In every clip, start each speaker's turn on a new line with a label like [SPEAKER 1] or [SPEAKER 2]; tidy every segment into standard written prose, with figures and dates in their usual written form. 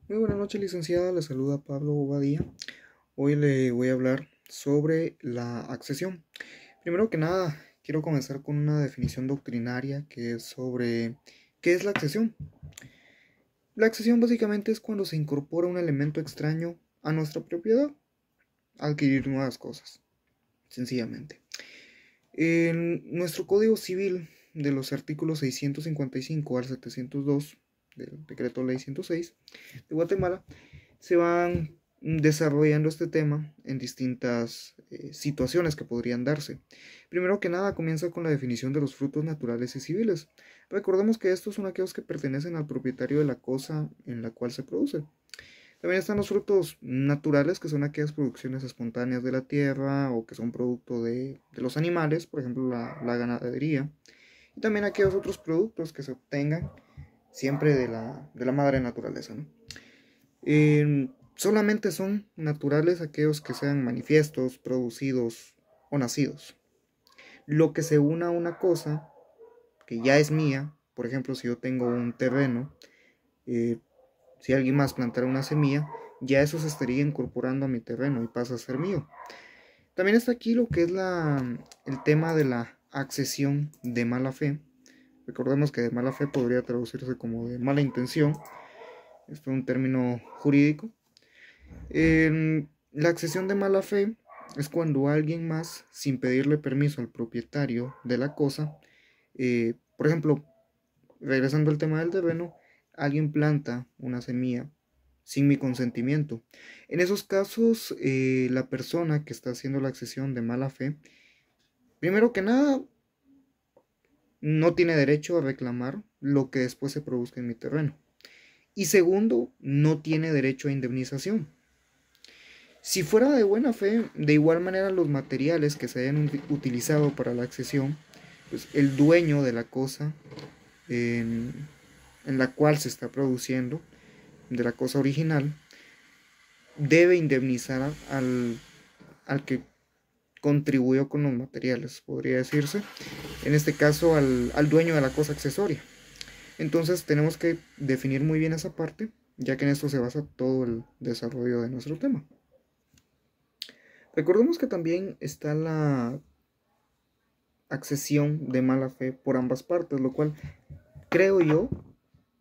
[SPEAKER 1] Muy buenas noches, licenciada. Le saluda Pablo Bobadilla. Hoy le voy a hablar sobre la accesión. Primero que nada, quiero comenzar con una definición doctrinaria que es sobre qué es la accesión. La accesión básicamente es cuando se incorpora un elemento extraño a nuestra propiedad, adquirir nuevas cosas, sencillamente. En nuestro Código Civil, de los artículos 655 al 702 del Decreto Ley 106 de Guatemala, se van desarrollando este tema en distintas situaciones que podrían darse. Primero que nada, comienza con la definición de los frutos naturales y civiles. Recordemos que estos son aquellos que pertenecen al propietario de la cosa en la cual se produce. También están los frutos naturales, que son aquellas producciones espontáneas de la tierra o que son producto de los animales, por ejemplo la ganadería. Y también aquellos otros productos que se obtengan siempre de la madre naturaleza, ¿no? Solamente son naturales aquellos que sean manifiestos, producidos o nacidos. Lo que se una a una cosa que ya es mía, por ejemplo, si yo tengo un terreno, eh, si alguien más plantara una semilla, ya eso se estaría incorporando a mi terreno y pasa a ser mío. También está aquí lo que es el tema de la accesión de mala fe. Recordemos que de mala fe podría traducirse como de mala intención. Esto es un término jurídico. La accesión de mala fe es cuando alguien más, sin pedirle permiso al propietario de la cosa, por ejemplo, regresando al tema del terreno, alguien planta una semilla sin mi consentimiento. En esos casos, la persona que está haciendo la accesión de mala fe, primero que nada, no tiene derecho a reclamar lo que después se produzca en mi terreno. Y segundo, no tiene derecho a indemnización. Si fuera de buena fe, de igual manera los materiales que se hayan utilizado para la accesión, pues el dueño de la cosa en, en la cual se está produciendo, de la cosa original, debe indemnizar al que contribuyó con los materiales, podría decirse, en este caso al dueño de la cosa accesoria. Entonces tenemos que definir muy bien esa parte, ya que en esto se basa todo el desarrollo de nuestro tema. Recordemos que también está la accesión de mala fe por ambas partes, lo cual creo yo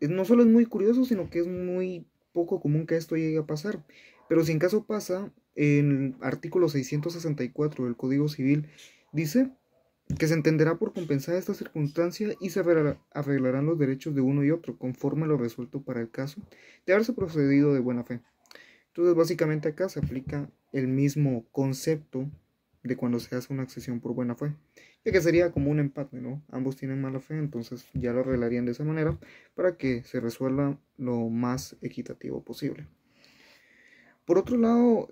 [SPEAKER 1] no solo es muy curioso, sino que es muy poco común que esto llegue a pasar. Pero si en caso pasa, en el artículo 664 del Código Civil dice que se entenderá por compensada esta circunstancia y se arreglarán los derechos de uno y otro conforme lo resuelto para el caso de haberse procedido de buena fe. Entonces básicamente acá se aplica el mismo concepto de cuando se hace una accesión por buena fe, ya que sería como un empate, ¿no? Ambos tienen mala fe, entonces ya lo arreglarían de esa manera para que se resuelva lo más equitativo posible. Por otro lado,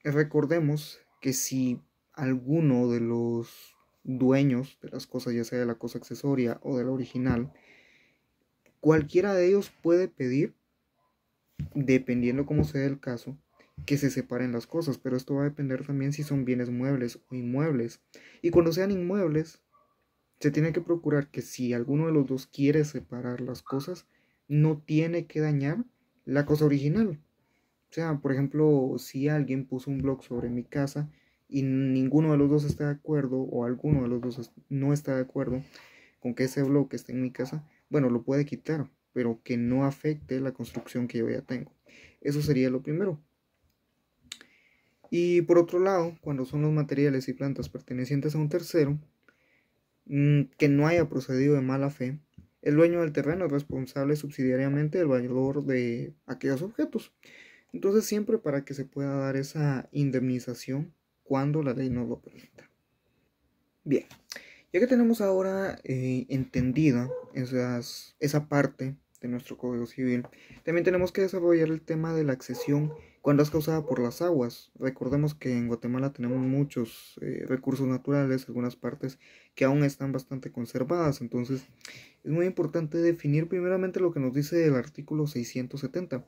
[SPEAKER 1] recordemos que si alguno de los dueños de las cosas, ya sea de la cosa accesoria o de la original, cualquiera de ellos puede pedir, dependiendo cómo sea el caso, que se separen las cosas, pero esto va a depender también si son bienes muebles o inmuebles. Y cuando sean inmuebles, se tiene que procurar que si alguno de los dos quiere separar las cosas, no tiene que dañar la cosa original. O sea, por ejemplo, si alguien puso un blog sobre mi casa y ninguno de los dos está de acuerdo o alguno de los dos no está de acuerdo con que ese blog esté en mi casa, bueno, lo puede quitar, pero que no afecte la construcción que yo ya tengo. Eso sería lo primero. Y por otro lado, cuando son los materiales y plantas pertenecientes a un tercero, que no haya procedido de mala fe, el dueño del terreno es responsable subsidiariamente del valor de aquellos objetos. Entonces siempre para que se pueda dar esa indemnización cuando la ley nos lo permita. Bien, ya que tenemos ahora entendida esa parte de nuestro Código Civil, también tenemos que desarrollar el tema de la accesión cuando es causada por las aguas. Recordemos que en Guatemala tenemos muchos recursos naturales, algunas partes que aún están bastante conservadas, entonces es muy importante definir primeramente lo que nos dice el artículo 670.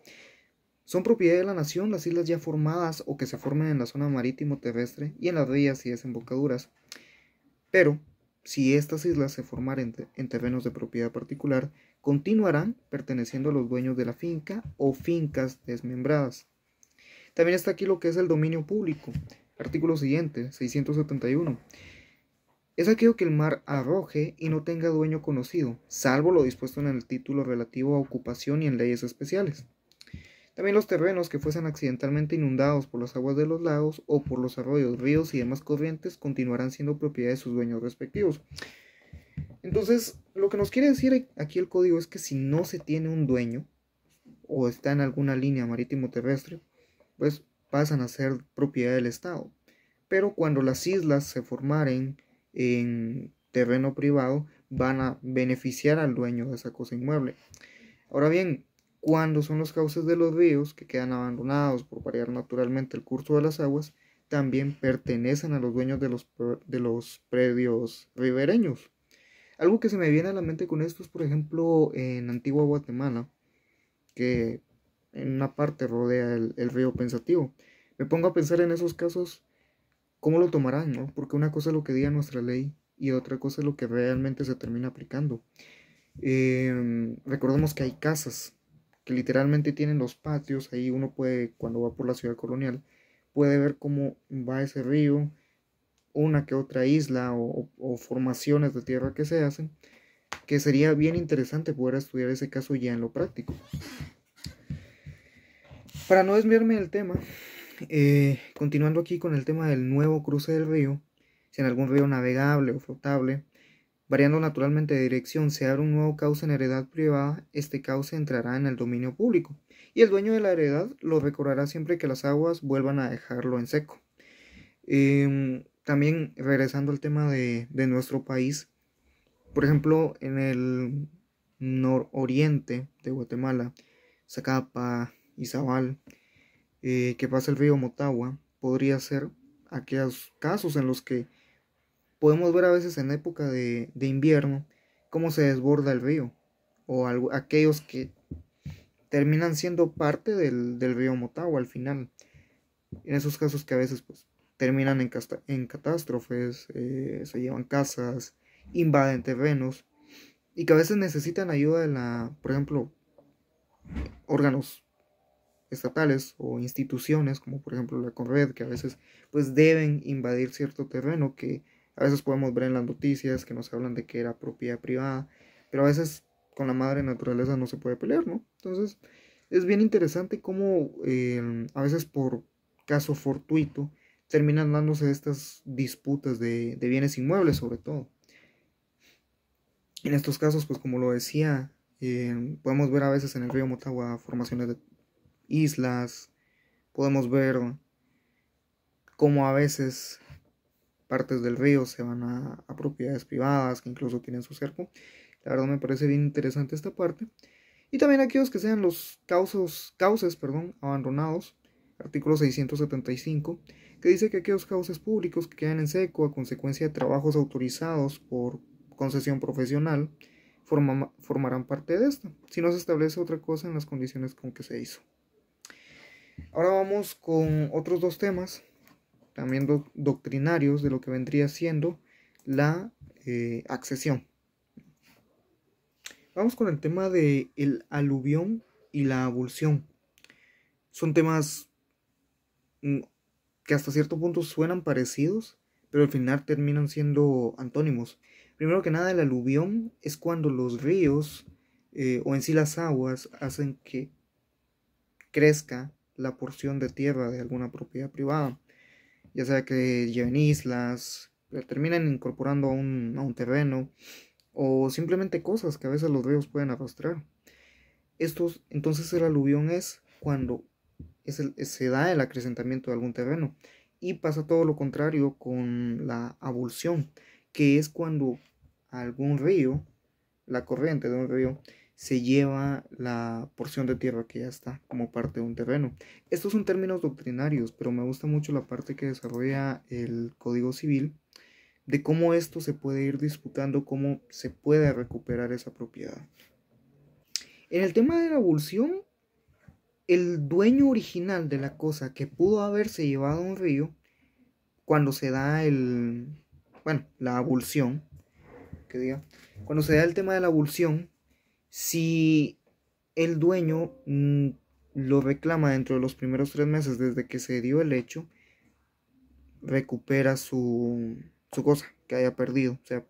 [SPEAKER 1] Son propiedad de la nación las islas ya formadas o que se formen en la zona marítimo terrestre y en las rías y desembocaduras, pero si estas islas se formaran en terrenos de propiedad particular, continuarán perteneciendo a los dueños de la finca o fincas desmembradas. También está aquí lo que es el dominio público. Artículo siguiente, 671. Es aquello que el mar arroje y no tenga dueño conocido, salvo lo dispuesto en el título relativo a ocupación y en leyes especiales. También los terrenos que fuesen accidentalmente inundados por las aguas de los lagos o por los arroyos, ríos y demás corrientes continuarán siendo propiedad de sus dueños respectivos. Entonces, lo que nos quiere decir aquí el código es que si no se tiene un dueño o está en alguna línea marítimo terrestre, pues pasan a ser propiedad del Estado. Pero cuando las islas se formaren en terreno privado, van a beneficiar al dueño de esa cosa inmueble. Ahora bien, cuando son los cauces de los ríos que quedan abandonados por variar naturalmente el curso de las aguas, también pertenecen a los dueños de los predios ribereños. Algo que se me viene a la mente con esto es, por ejemplo, en Antigua Guatemala, que en una parte rodea el río Pensativo. Me pongo a pensar en esos casos, ¿cómo lo tomarán, no? Porque una cosa es lo que diga nuestra ley y otra cosa es lo que realmente se termina aplicando. Recordemos que hay casas que literalmente tienen los patios, ahí uno puede, cuando va por la ciudad colonial, puede ver cómo va ese río, una que otra isla o formaciones de tierra que se hacen, que sería bien interesante poder estudiar ese caso ya en lo práctico. Para no desviarme del tema, continuando aquí con el tema del nuevo cruce del río, si en algún río navegable o flotable, variando naturalmente de dirección, se abre un nuevo cauce en heredad privada, este cauce entrará en el dominio público, y el dueño de la heredad lo recorrerá siempre que las aguas vuelvan a dejarlo en seco. También regresando al tema de nuestro país, por ejemplo, en el nororiente de Guatemala, Zacapa, Izabal, que pasa el río Motagua, podría ser aquellos casos en los que podemos ver a veces en época de invierno cómo se desborda el río, o aquellos que terminan siendo parte del río Motagua al final. En esos casos que a veces pues, terminan en catástrofes, se llevan casas, invaden terrenos, y que a veces necesitan ayuda de por ejemplo, órganos estatales o instituciones como por ejemplo la Conred, que a veces pues deben invadir cierto terreno que a veces podemos ver en las noticias que nos hablan de que era propiedad privada, pero a veces con la madre naturaleza no se puede pelear, ¿no? Entonces es bien interesante cómo a veces por caso fortuito terminan dándose estas disputas de bienes inmuebles sobre todo. En estos casos, pues como lo decía, podemos ver a veces en el río Motagua formaciones de islas, podemos ver cómo a veces partes del río se van a propiedades privadas que incluso tienen su cerco. La verdad me parece bien interesante esta parte. Y también aquellos que sean los cauces abandonados, artículo 675, que dice que aquellos cauces públicos que quedan en seco a consecuencia de trabajos autorizados por concesión profesional formarán parte de esto, si no se establece otra cosa en las condiciones con que se hizo. Ahora vamos con otros dos temas, también doctrinarios, de lo que vendría siendo la accesión. Vamos con el tema de el aluvión y la abulsión. Son temas que hasta cierto punto suenan parecidos, pero al final terminan siendo antónimos. Primero que nada, el aluvión es cuando los ríos o en sí las aguas hacen que crezca la porción de tierra de alguna propiedad privada, ya sea que lleven islas, terminan incorporando a un terreno, o simplemente cosas que a veces los ríos pueden arrastrar. Entonces el aluvión es cuando se da el acrecentamiento de algún terreno, y pasa todo lo contrario con la abulsión, que es cuando algún río, la corriente de un río, se lleva la porción de tierra que ya está como parte de un terreno. Estos son términos doctrinarios, pero me gusta mucho la parte que desarrolla el Código Civil, de cómo esto se puede ir disputando, cómo se puede recuperar esa propiedad. En el tema de la abulsión, el dueño original de la cosa que pudo haberse llevado a un río, cuando se da la abulsión, cuando se da el tema de la abulsión, Si el dueño lo reclama dentro de los primeros 3 meses desde que se dio el hecho, recupera su cosa que haya perdido, o sea,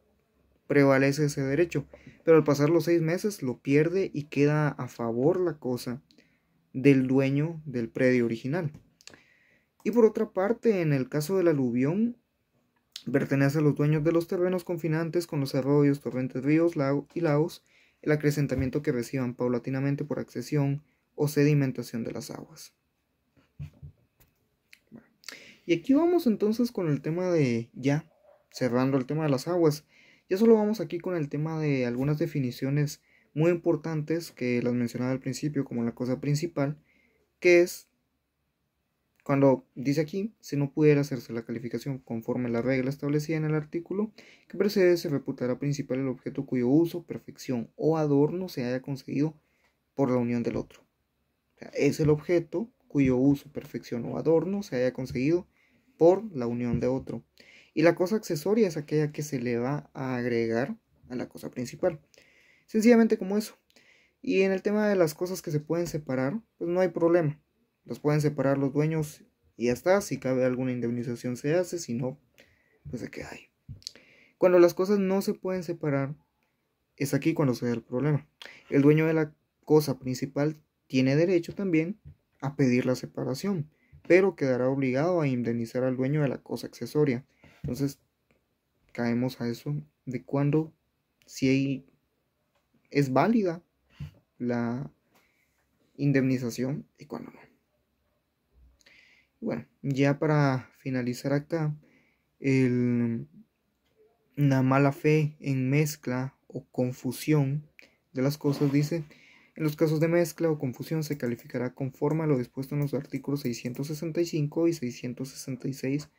[SPEAKER 1] prevalece ese derecho. Pero al pasar los 6 meses lo pierde y queda a favor la cosa del dueño del predio original. Y por otra parte, en el caso del aluvión, pertenece a los dueños de los terrenos confinantes con los arroyos, torrentes, ríos y lagos, el acrecentamiento que reciban paulatinamente por accesión o sedimentación de las aguas. Bueno, y aquí vamos entonces con el tema de, ya cerrando el tema de las aguas, ya solo vamos aquí con el tema de algunas definiciones muy importantes que las mencionaba al principio como la cosa principal, que es cuando dice aquí, si no pudiera hacerse la calificación conforme a la regla establecida en el artículo que precede, se reputará principal el objeto cuyo uso, perfección o adorno se haya conseguido por la unión del otro. O sea, es el objeto cuyo uso, perfección o adorno se haya conseguido por la unión de otro. Y la cosa accesoria es aquella que se le va a agregar a la cosa principal. Sencillamente como eso. Y en el tema de las cosas que se pueden separar, pues no hay problema. Los pueden separar los dueños y ya está. Si cabe alguna indemnización se hace, si no, pues se queda ahí. Cuando las cosas no se pueden separar, es aquí cuando se da el problema. El dueño de la cosa principal tiene derecho también a pedir la separación, pero quedará obligado a indemnizar al dueño de la cosa accesoria. Entonces, caemos a eso de cuando si es válida la indemnización y cuando no. Bueno, ya para finalizar acá, una mala fe en mezcla o confusión de las cosas dice, en los casos de mezcla o confusión se calificará conforme a lo dispuesto en los artículos 665 y 666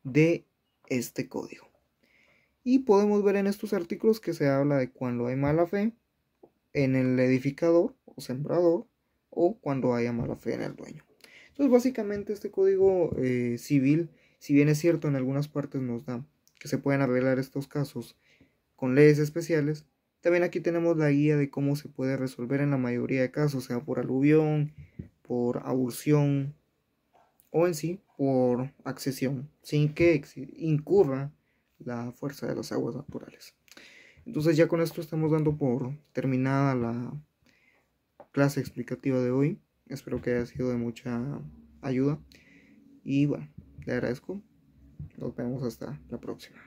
[SPEAKER 1] de este código. Y podemos ver en estos artículos que se habla de cuando hay mala fe en el edificador o sembrador o cuando haya mala fe en el dueño. Entonces básicamente este código civil, si bien es cierto en algunas partes nos da que se pueden arreglar estos casos con leyes especiales, también aquí tenemos la guía de cómo se puede resolver en la mayoría de casos, sea por aluvión, por abulsión o en sí por accesión, sin que incurra la fuerza de las aguas naturales. Entonces ya con esto estamos dando por terminada la clase explicativa de hoy. Espero que haya sido de mucha ayuda. Y bueno, le agradezco. Nos vemos hasta la próxima.